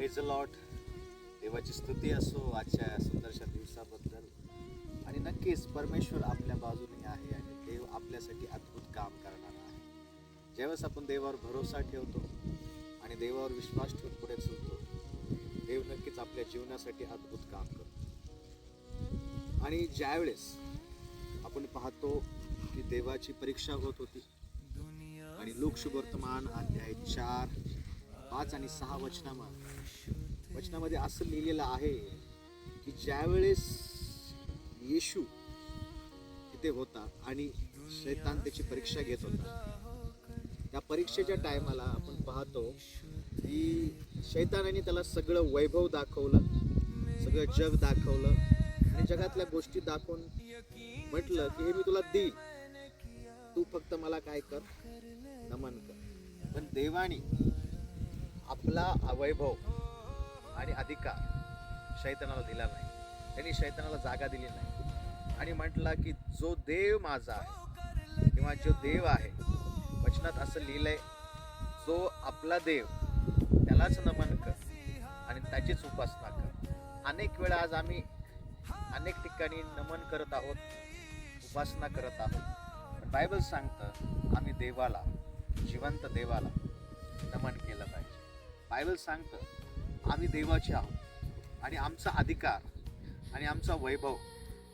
Praise the Lord. देवाची स्तुती असो आजच्या सुंदरशा दिवसाबद्दल. आणि नक्कीच परमेश्वर आपल्या बाजूने आहे आणि देव आपल्यासाठी अद्भुत काम करणार आहे. ज्यावेळेस आपण देवावर भरोसा ठेवतो आणि देवावर विश्वास ठेवून पुढे चालतो, देव नक्कीच आपल्या जीवनासाठी अद्भुत काम करतो. आणि ज्यावेळेस आपण पाहतो की देवाची परीक्षा होत होती आणि लोक शुभवर्तमान अध्याय 4, 5 आणि 6 वचनामध्ये असं लिहिलेलं आहे की ज्यावेळेस येशू तिथे होता आणि शैतान त्याची परीक्षा घेत होता, त्या परीक्षेच्या टायमाला आपण पाहतो की शैतानाने त्याला सगळं वैभव दाखवलं, सगळं जग दाखवलं आणि जगातल्या गोष्टी दाखवून म्हटलं की हे मी तुला देईल, तू फक्त मला काय कर, नमन कर. पण देवाने आपला वैभव आणि अधिकार शैतानाला दिला नाही. त्यांनी शैतानाला जागा दिली नाही आणि म्हटला की जो देव माझा आहे किंवा जो देव आहे, वचनात असं लिहिलंय, जो आपला देव त्यालाच नमन कर आणि त्याचीच उपासना कर. अनेक वेळा आज आम्ही अनेक ठिकाणी नमन करत आहोत, उपासना करत आहोत, पण बायबल सांगतं आम्ही देवाला, जिवंत देवाला नमन केलं पाहिजे. बायबल सांगतं आम्ही देवाचे आहोत आणि आमचा अधिकार आणि आमचा वैभव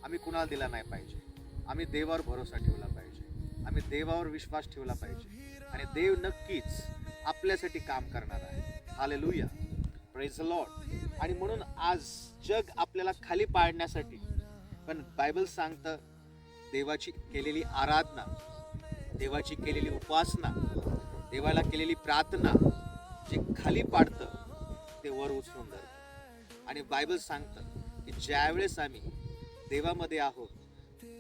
आम्ही कुणाला दिला नाही पाहिजे. आम्ही देवावर भरोसा ठेवला पाहिजे, आम्ही देवावर विश्वास ठेवला पाहिजे आणि देव नक्कीच आपल्यासाठी काम करणार आहे. Hallelujah, praise the Lord. आणि म्हणून आज जग आपल्याला खाली पाडण्यासाठी, पण बायबल सांगतं देवाची केलेली आराधना, देवाची केलेली उपासना, देवाला केलेली प्रार्थना जे खाली पाडतं ते वर उचलून धरतं. आणि बायबल सांगतं की ज्यावेळेस आम्ही देवामध्ये आहोत,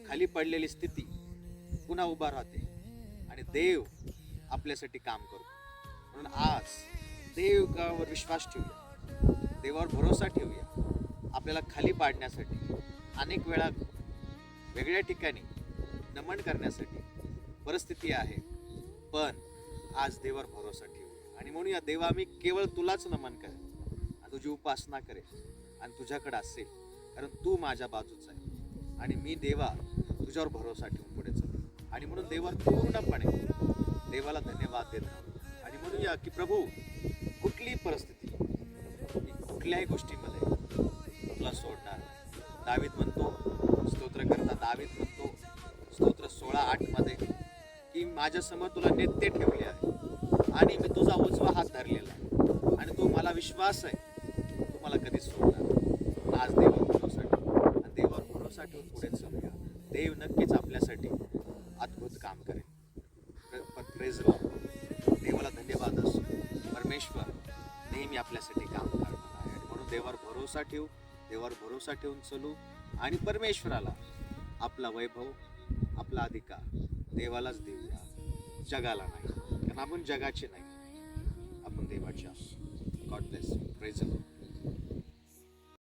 खाली पडलेली स्थिती पुन्हा उभा राहते आणि देव आपल्यासाठी काम करतो. म्हणून आज देवावर विश्वास ठेवूया, देवावर भरोसा ठेवूया. आपल्याला खाली पाडण्यासाठी, अनेक वेळा वेगळ्या ठिकाणी नमन करण्यासाठी परिस्थिती आहे, पण आज देवावर भरोसा ठेवूया आणि म्हणूया देवा मी केवळ तुलाच नमन करेन आणि तुझी उपासना करेन आणि तुझ्याकडे असेल, कारण तू माझ्या बाजूचा आहे आणि मी देवा तुझ्यावर भरोसा ठेवून पुढे चालतो. आणि म्हणून देवावर पूर्णपणे देवाला धन्यवाद देत राहू आणि म्हणूया की प्रभू कुठलीही परिस्थिती, कुठल्याही गोष्टीमध्ये तुला सोडणार. दावीद म्हणतो, स्तोत्रकर्ता दावीद म्हणतो स्तोत्र 16:8 की माझ्या समोर तुला नेते ठेवले आहे आणि मी तुझा उजवा हात धरलेला आहे आणि तू मला विश्वास आहे, तू मला कधीच सोडणार नाही. आज देवावर भरोसा ठेव आणि देवावर भरोसा ठेवून पुढे चालूया. देव नक्कीच आपल्यासाठी अद्भुत काम करेल. Praise Lord. देवाला धन्यवाद असो. परमेश्वर नेहमी आपल्यासाठी काम करणार आहे आणि म्हणून देवावर भरोसा ठेवू, देवावर भरोसा ठेवून चालू आणि परमेश्वराला आपला वैभव, आपला अधिकार देवालाच देऊया, जगाला नाही. कारण आपण जगाचे नाही, आपण देवाचे आहोत. God bless you. Praise the Lord.